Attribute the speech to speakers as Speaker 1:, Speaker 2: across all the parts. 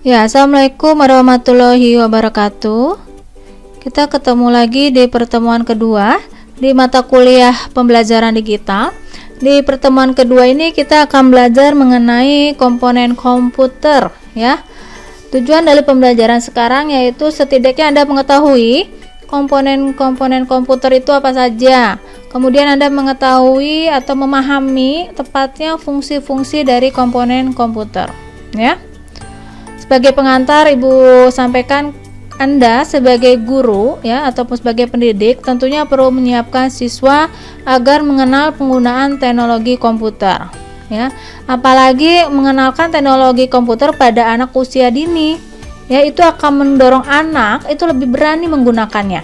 Speaker 1: Ya, Assalamualaikum warahmatullahi wabarakatuh. Kita ketemu lagi di pertemuan kedua di mata kuliah pembelajaran digital. Di pertemuan kedua ini kita akan belajar mengenai komponen komputer ya. Tujuan dari pembelajaran sekarang yaitu setidaknya Anda mengetahui komponen-komponen komputer itu apa saja. Kemudian Anda mengetahui atau memahami tepatnya fungsi-fungsi dari komponen komputer ya. Sebagai pengantar, Ibu sampaikan Anda sebagai guru ya ataupun sebagai pendidik tentunya perlu menyiapkan siswa agar mengenal penggunaan teknologi komputer ya. Apalagi mengenalkan teknologi komputer pada anak usia dini ya, itu akan mendorong anak itu lebih berani menggunakannya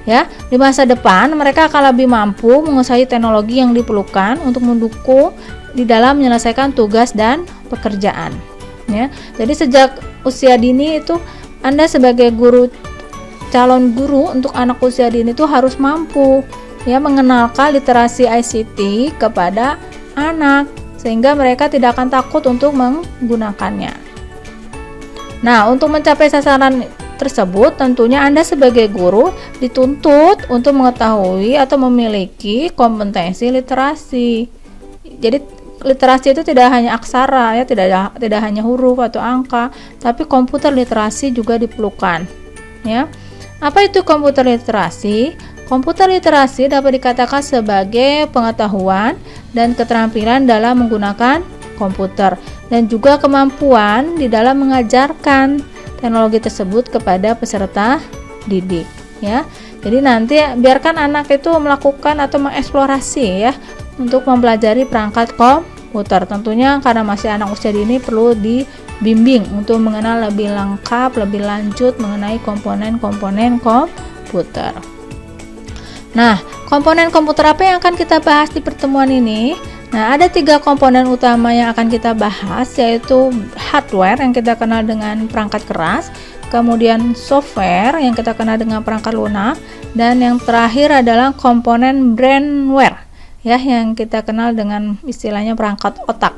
Speaker 1: ya. Di masa depan mereka akan lebih mampu menguasai teknologi yang diperlukan untuk mendukung di dalam menyelesaikan tugas dan pekerjaan ya. Jadi sejak usia dini itu Anda sebagai calon guru untuk anak usia dini itu harus mampu ya mengenalkan literasi ICT kepada anak sehingga mereka tidak akan takut untuk menggunakannya. Nah, untuk mencapai sasaran tersebut tentunya Anda sebagai guru dituntut untuk mengetahui atau memiliki kompetensi literasi. Jadi literasi itu tidak hanya aksara ya, tidak hanya huruf atau angka, tapi komputer literasi juga diperlukan ya. Apa itu komputer literasi? Komputer literasi dapat dikatakan sebagai pengetahuan dan keterampilan dalam menggunakan komputer dan juga kemampuan di dalam mengajarkan teknologi tersebut kepada peserta didik ya. Jadi nanti biarkan anak itu melakukan atau mengeksplorasi ya untuk mempelajari perangkat komputer. Tentunya karena masih anak usia dini perlu dibimbing untuk mengenal lebih lengkap, lebih lanjut mengenai komponen-komponen komputer. Nah, komponen komputer apa yang akan kita bahas di pertemuan ini? Nah, ada 3 komponen utama yang akan kita bahas, yaitu hardware yang kita kenal dengan perangkat keras, kemudian software yang kita kenal dengan perangkat lunak, dan yang terakhir adalah komponen brainware ya, yang kita kenal dengan istilahnya perangkat otak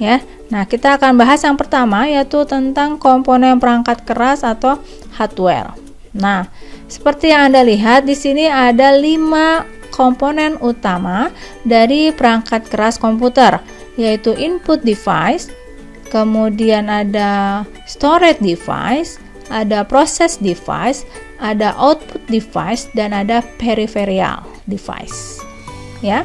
Speaker 1: ya. Nah, kita akan bahas yang pertama yaitu tentang komponen perangkat keras atau hardware. Nah, seperti yang Anda lihat di sini ada 5 komponen utama dari perangkat keras komputer, yaitu input device, kemudian ada storage device, ada process device, ada output device, dan ada peripheral device ya.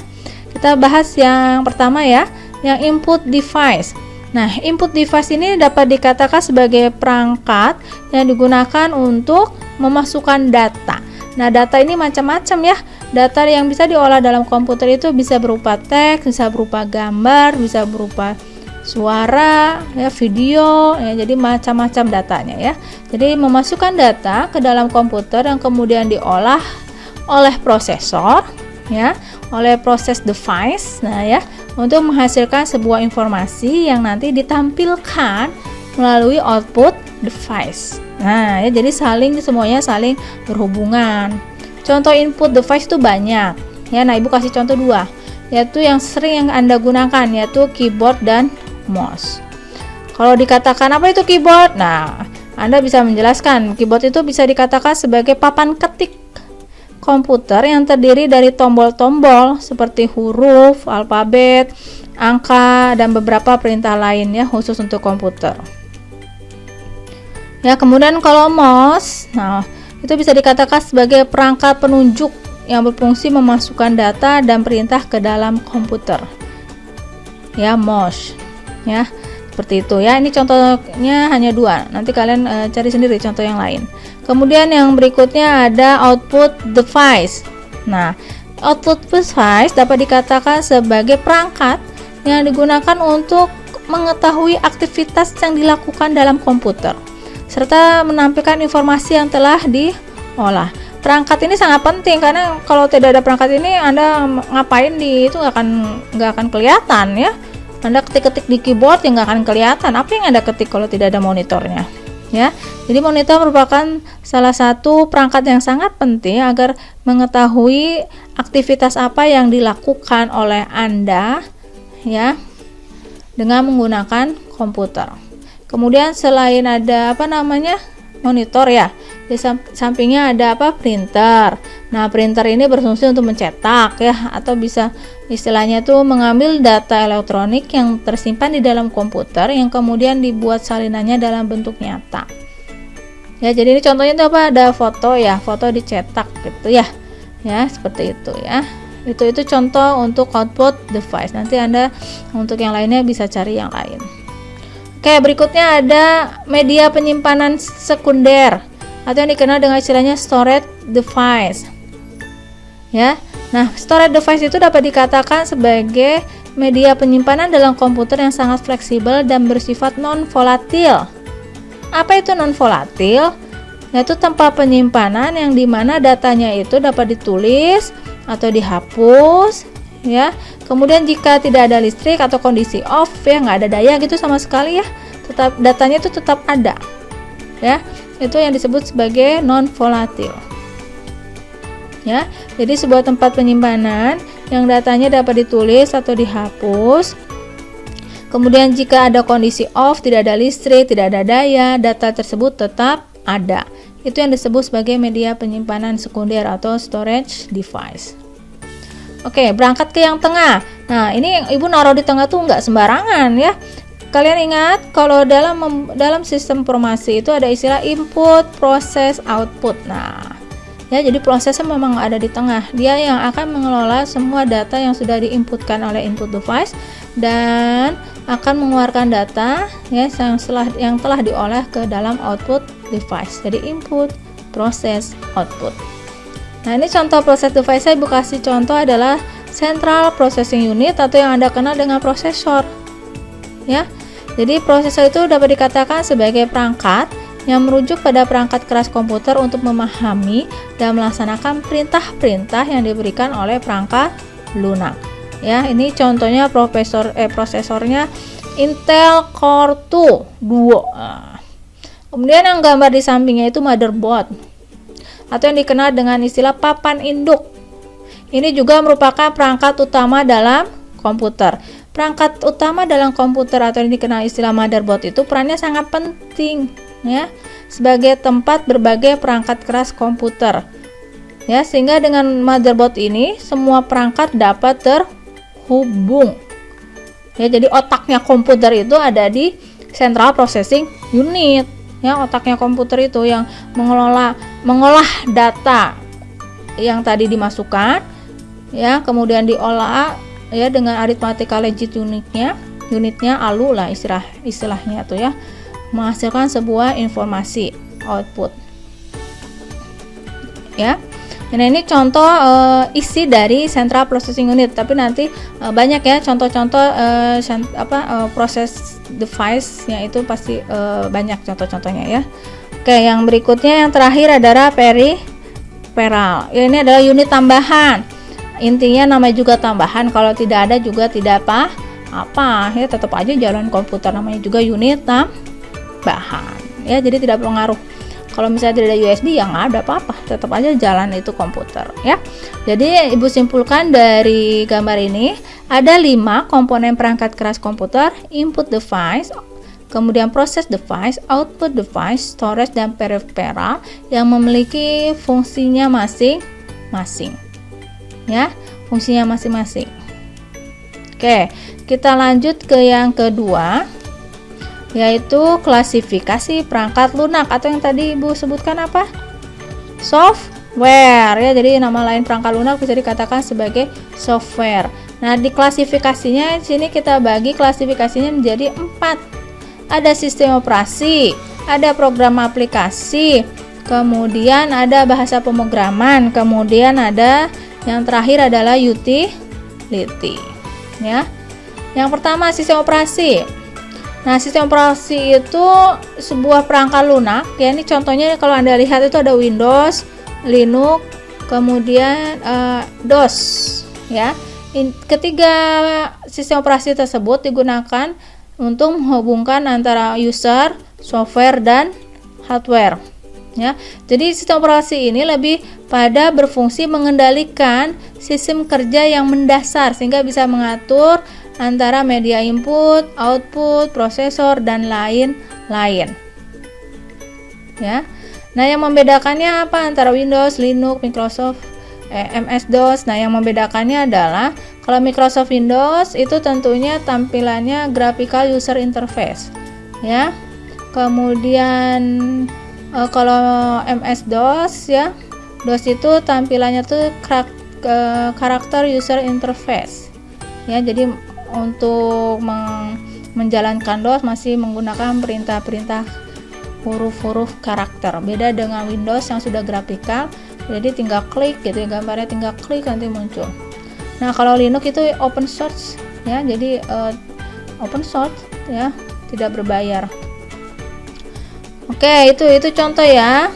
Speaker 1: Kita bahas yang pertama ya, yang input device. Nah, input device ini dapat dikatakan sebagai perangkat yang digunakan untuk memasukkan data. Nah, data ini macam-macam ya. Data yang bisa diolah dalam komputer itu bisa berupa teks, bisa berupa gambar, bisa berupa suara, ya, video, ya, jadi macam-macam datanya ya. Jadi memasukkan data ke dalam komputer yang kemudian diolah oleh prosesor, ya, oleh proses device, nah ya, untuk menghasilkan sebuah informasi yang nanti ditampilkan melalui output device. Nah, ya, jadi semuanya saling berhubungan. Contoh input device itu banyak. Ya, nah Ibu kasih contoh 2, yaitu yang sering yang Anda gunakan yaitu keyboard dan mouse. Kalau dikatakan apa itu keyboard? Nah, Anda bisa menjelaskan keyboard itu bisa dikatakan sebagai papan ketik komputer yang terdiri dari tombol-tombol seperti huruf, alfabet, angka, dan beberapa perintah lainnya khusus untuk komputer. Ya, kemudian kalau mouse, nah itu bisa dikatakan sebagai perangkat penunjuk yang berfungsi memasukkan data dan perintah ke dalam komputer. Ya, mouse. Ya, seperti itu ya. Ini contohnya hanya 2. Nanti kalian cari sendiri contoh yang lain. Kemudian yang berikutnya ada output device. Nah, output device dapat dikatakan sebagai perangkat yang digunakan untuk mengetahui aktivitas yang dilakukan dalam komputer serta menampilkan informasi yang telah diolah. Perangkat ini sangat penting karena kalau tidak ada perangkat ini Anda ngapain itu nggak akan kelihatan ya. Anda ketik-ketik di keyboard yang nggak akan kelihatan apa yang Anda ketik kalau tidak ada monitornya. Ya, jadi monitor merupakan salah satu perangkat yang sangat penting agar mengetahui aktivitas apa yang dilakukan oleh Anda ya dengan menggunakan komputer. Kemudian selain ada monitor ya, di sampingnya ada printer. Nah, printer ini berfungsi untuk mencetak ya, atau bisa istilahnya tuh mengambil data elektronik yang tersimpan di dalam komputer yang kemudian dibuat salinannya dalam bentuk nyata. Ya, jadi ini contohnya tuh ada foto ya, foto dicetak gitu ya. Ya, seperti itu ya. Itu contoh untuk output device. Nanti Anda untuk yang lainnya bisa cari yang lain. Oke, berikutnya ada media penyimpanan sekunder atau yang dikenal dengan istilahnya storage device. Ya. Nah, storage device itu dapat dikatakan sebagai media penyimpanan dalam komputer yang sangat fleksibel dan bersifat non-volatil. Apa itu non-volatil? Yaitu tempat penyimpanan yang dimana datanya itu dapat ditulis atau dihapus ya. Kemudian jika tidak ada listrik atau kondisi off ya, nggak ada daya gitu sama sekali ya, tetap datanya itu tetap ada ya. Itu yang disebut sebagai non volatil ya. Jadi sebuah tempat penyimpanan yang datanya dapat ditulis atau dihapus, kemudian jika ada kondisi off, tidak ada listrik, tidak ada daya, data tersebut tetap ada. Itu yang disebut sebagai media penyimpanan sekunder atau storage device. Oke, berangkat ke yang tengah. Nah, ini Ibu naruh di tengah tuh nggak sembarangan ya. Kalian ingat kalau dalam sistem informasi itu ada istilah input, proses, output. Nah, ya, jadi prosesnya memang ada di tengah. Dia yang akan mengelola semua data yang sudah diinputkan oleh input device dan akan mengeluarkan data ya yang telah diolah ke dalam output device. Jadi input, proses, output. Nah, ini contoh proses device saya Ibu kasih contoh adalah Central Processing Unit atau yang Anda kenal dengan prosesor. Ya. Jadi prosesor itu dapat dikatakan sebagai perangkat yang merujuk pada perangkat keras komputer untuk memahami dan melaksanakan perintah-perintah yang diberikan oleh perangkat lunak. Ya, ini contohnya prosesornya Intel Core 2 Duo. Kemudian yang gambar di sampingnya itu motherboard atau yang dikenal dengan istilah papan induk. Ini juga merupakan perangkat utama dalam komputer. Perangkat utama dalam komputer atau yang dikenal istilah motherboard itu perannya sangat penting ya, sebagai tempat berbagai perangkat keras komputer. Ya, sehingga dengan motherboard ini semua perangkat dapat terhubung. Ya, jadi otaknya komputer itu ada di Central Processing Unit. Ya, otaknya komputer itu yang mengolah data yang tadi dimasukkan ya, kemudian diolah ya dengan arithmetical logic unitnya ALU lah istilahnya tuh ya, menghasilkan sebuah informasi output ya. Nah, ini contoh isi dari Central Processing Unit, tapi nanti banyak ya contoh-contoh proses device-nya itu pasti banyak contoh-contohnya ya. Oke, yang berikutnya yang terakhir adalah peripheral. Ya, ini adalah unit tambahan. Intinya namanya juga tambahan, kalau tidak ada juga tidak apa ya, tetap aja jalan komputer, namanya juga unit tambahan ya, jadi tidak pengaruh. Kalau misalnya tidak ada USB ya nggak ada apa-apa, tetap aja jalan itu komputer ya. Jadi Ibu simpulkan dari gambar ini ada 5 komponen perangkat keras komputer: input device, kemudian proses device, output device, storage, dan peripheral yang memiliki fungsinya masing-masing ya, fungsinya masing-masing. Oke, kita lanjut ke yang kedua, yaitu klasifikasi perangkat lunak atau yang tadi Ibu sebutkan apa? Software ya. Jadi nama lain perangkat lunak bisa dikatakan sebagai software. Nah, di klasifikasinya di sini kita bagi klasifikasinya menjadi 4. Ada sistem operasi, ada program aplikasi, kemudian ada bahasa pemrograman, kemudian ada yang terakhir adalah utility ya. Yang pertama sistem operasi. Nah, sistem operasi itu sebuah perangkat lunak ya. Ini contohnya kalau Anda lihat itu ada Windows, Linux, kemudian DOS ya. Ketiga sistem operasi tersebut digunakan untuk menghubungkan antara user, software, dan hardware ya. Jadi sistem operasi ini lebih pada berfungsi mengendalikan sistem kerja yang mendasar sehingga bisa mengatur antara media input, output, prosesor, dan lain-lain lain. Ya. Nah, yang membedakannya apa antara Windows, Linux, Microsoft, MS-DOS? Nah, yang membedakannya adalah kalau Microsoft Windows itu tentunya tampilannya graphical user interface, ya. Kemudian kalau MS-DOS ya, DOS itu tampilannya tuh karakter user interface. Ya, jadi untuk menjalankan DOS masih menggunakan perintah-perintah huruf-huruf karakter. Beda dengan Windows yang sudah grafikal, jadi tinggal klik gitu ya, gambarnya tinggal klik nanti muncul. Nah, kalau Linux itu open source ya, jadi open source ya, tidak berbayar. Oke, itu contoh ya.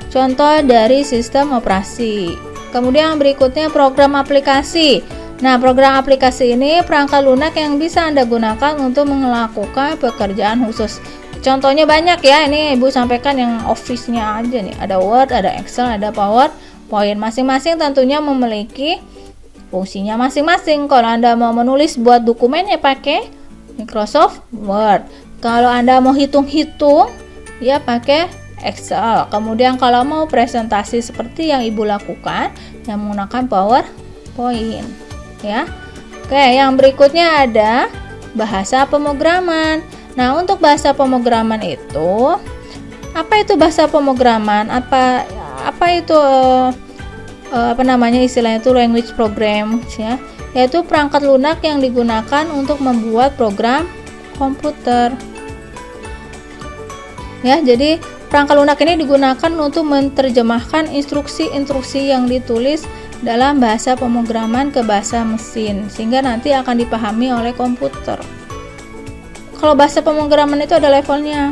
Speaker 1: Contoh dari sistem operasi. Kemudian berikutnya program aplikasi. Nah, program aplikasi ini perangkat lunak yang bisa Anda gunakan untuk melakukan pekerjaan khusus. Contohnya banyak ya, ini Ibu sampaikan yang Office-nya aja nih. Ada Word, ada Excel, ada PowerPoint. Masing-masing tentunya memiliki fungsinya masing-masing. Kalau Anda mau menulis buat dokumen ya pakai Microsoft Word. Kalau Anda mau hitung-hitung ya pakai Excel. Kemudian kalau mau presentasi seperti yang Ibu lakukan yang menggunakan PowerPoint ya. Oke, yang berikutnya ada bahasa pemrograman. Nah, untuk bahasa pemrograman itu, apa itu bahasa pemrograman? Apa itu istilahnya itu language program ya, yaitu perangkat lunak yang digunakan untuk membuat program komputer. Ya, jadi perangkat lunak ini digunakan untuk menerjemahkan instruksi-instruksi yang ditulis dalam bahasa pemrograman ke bahasa mesin sehingga nanti akan dipahami oleh komputer. Kalau bahasa pemrograman itu ada levelnya.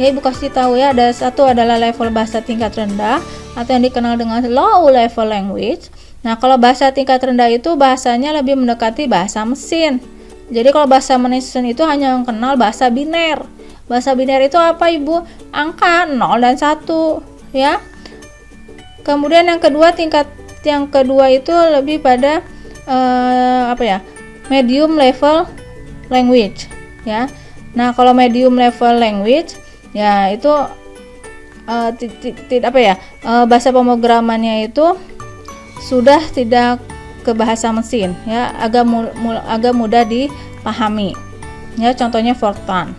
Speaker 1: Ya, Ibu kasih tahu ya, ada satu adalah level bahasa tingkat rendah atau yang dikenal dengan low level language. Nah, kalau bahasa tingkat rendah itu bahasanya lebih mendekati bahasa mesin. Jadi kalau bahasa mesin itu hanya mengenal bahasa biner. Bahasa biner itu apa, Ibu? Angka 0 dan 1, ya. Kemudian yang kedua, tingkat yang kedua itu lebih pada medium level language. Ya, nah kalau medium level language, ya itu bahasa pemrogramannya itu sudah tidak ke bahasa mesin, ya agak mudah dipahami. Ya, contohnya Fortran.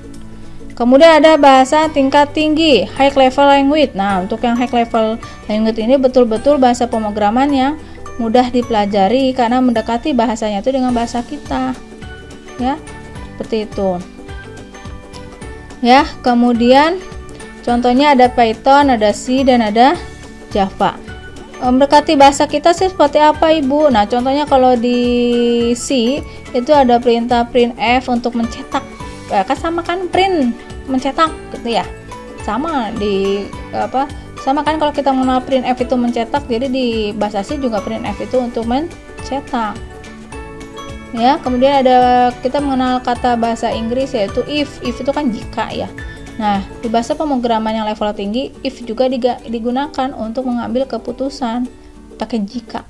Speaker 1: Kemudian ada bahasa tingkat tinggi, high level language. Nah, untuk yang high level language ini betul-betul bahasa pemrograman yang mudah dipelajari karena mendekati bahasanya itu dengan bahasa kita. Ya. Seperti itu ya. Kemudian contohnya ada Python, ada C, dan ada Java. Mendekati bahasa kita sih seperti apa, Ibu? Nah, contohnya kalau di C itu ada perintah printf untuk mencetak. Kan sama kan print mencetak gitu ya. Sama sama kan kalau kita mengenal printf itu mencetak, jadi di bahasa C juga printf itu untuk mencetak. Ya, kemudian ada kita mengenal kata bahasa Inggris yaitu if itu kan jika ya. Nah, di bahasa pemrograman yang level tinggi, if juga digunakan untuk mengambil keputusan pakai jika.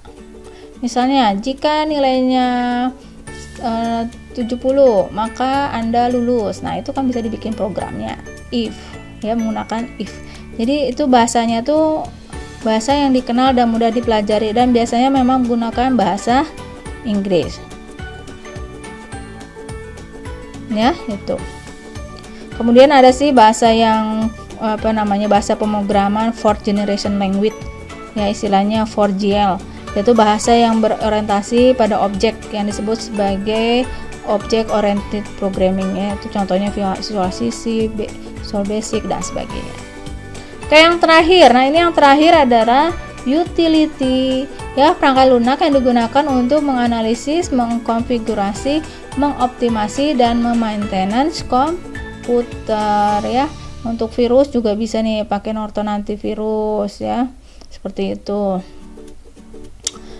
Speaker 1: Misalnya, jika nilainya 70, maka Anda lulus. Nah, itu kan bisa dibikin programnya if, ya, menggunakan if. Jadi itu bahasanya tuh bahasa yang dikenal dan mudah dipelajari dan biasanya memang menggunakan bahasa Inggris. Ya, itu. Kemudian ada sih bahasa yang bahasa pemrograman fourth generation language. Ya, istilahnya 4GL, yaitu bahasa yang berorientasi pada objek yang disebut sebagai object oriented programming ya. Itu contohnya Visual C, Visual Basic dan sebagainya. Oke, yang terakhir. Nah, ini yang terakhir adalah utility, ya, perangkat lunak yang digunakan untuk menganalisis, mengkonfigurasi, mengoptimasi dan memaintenance komputer ya. Untuk virus juga bisa nih pakai Norton antivirus ya. Seperti itu.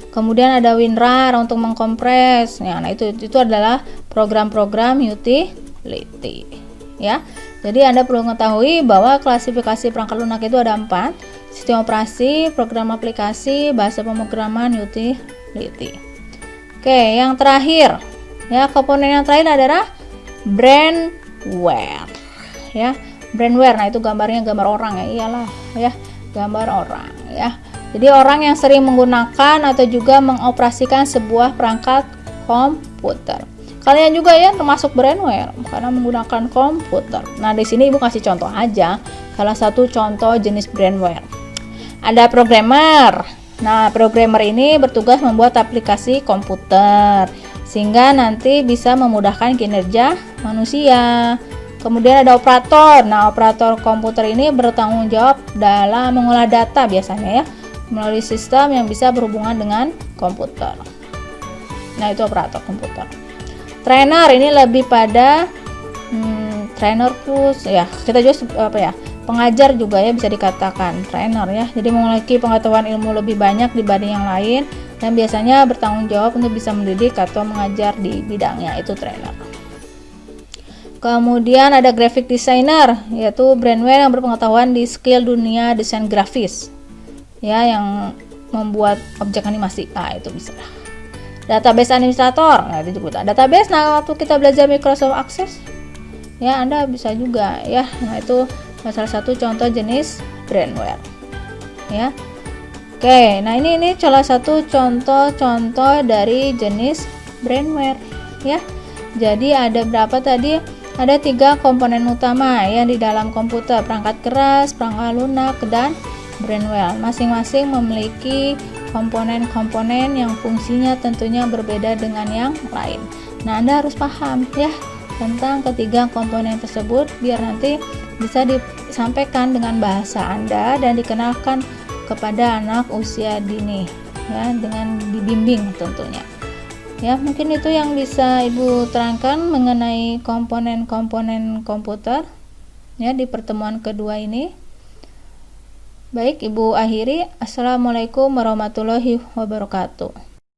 Speaker 1: Kemudian ada WinRAR untuk mengkompres. Nah, itu adalah program-program utility ya. Jadi Anda perlu mengetahui bahwa klasifikasi perangkat lunak itu ada 4: sistem operasi, program aplikasi, bahasa pemrograman, utility. Oke, yang terakhir ya, komponen yang terakhir adalah brandware ya. Brainware, nah itu gambarnya gambar orang ya, iyalah ya, gambar orang ya. Jadi orang yang sering menggunakan atau juga mengoperasikan sebuah perangkat komputer. Kalian juga ya termasuk brainware karena menggunakan komputer. Nah, di sini Ibu kasih contoh aja, salah satu contoh jenis brainware. Ada programmer. Nah, programmer ini bertugas membuat aplikasi komputer sehingga nanti bisa memudahkan kinerja manusia. Kemudian ada operator. Nah, operator komputer ini bertanggung jawab dalam mengolah data biasanya ya, melalui sistem yang bisa berhubungan dengan komputer. Nah, itu operator komputer. Trainer ini lebih pada trainer kurs ya, kita juga apa ya, pengajar juga ya, bisa dikatakan trainer ya. Jadi memiliki pengetahuan ilmu lebih banyak dibanding yang lain dan biasanya bertanggung jawab untuk bisa mendidik atau mengajar di bidangnya, itu trainer. Kemudian ada graphic designer, yaitu brainware yang berpengetahuan di skill dunia desain grafis ya, yang membuat objek animasi. Nah, itu bisa. Database administrator, nah itu juga database. Nah, waktu kita belajar Microsoft Access ya, Anda bisa juga ya. Nah, itu salah satu contoh jenis brainware ya. Oke, nah ini salah satu contoh dari jenis brainware ya. Jadi ada berapa tadi? Ada 3 komponen utama ya di dalam komputer: perangkat keras, perangkat lunak, dan brainware. Masing-masing memiliki komponen-komponen yang fungsinya tentunya berbeda dengan yang lain. Nah, Anda harus paham ya tentang ketiga komponen tersebut biar nanti bisa disampaikan dengan bahasa Anda dan dikenalkan kepada anak usia dini ya, dengan dibimbing tentunya. Ya, mungkin itu yang bisa Ibu terangkan mengenai komponen-komponen komputer ya di pertemuan kedua ini. Baik, Ibu akhiri. Assalamualaikum warahmatullahi wabarakatuh.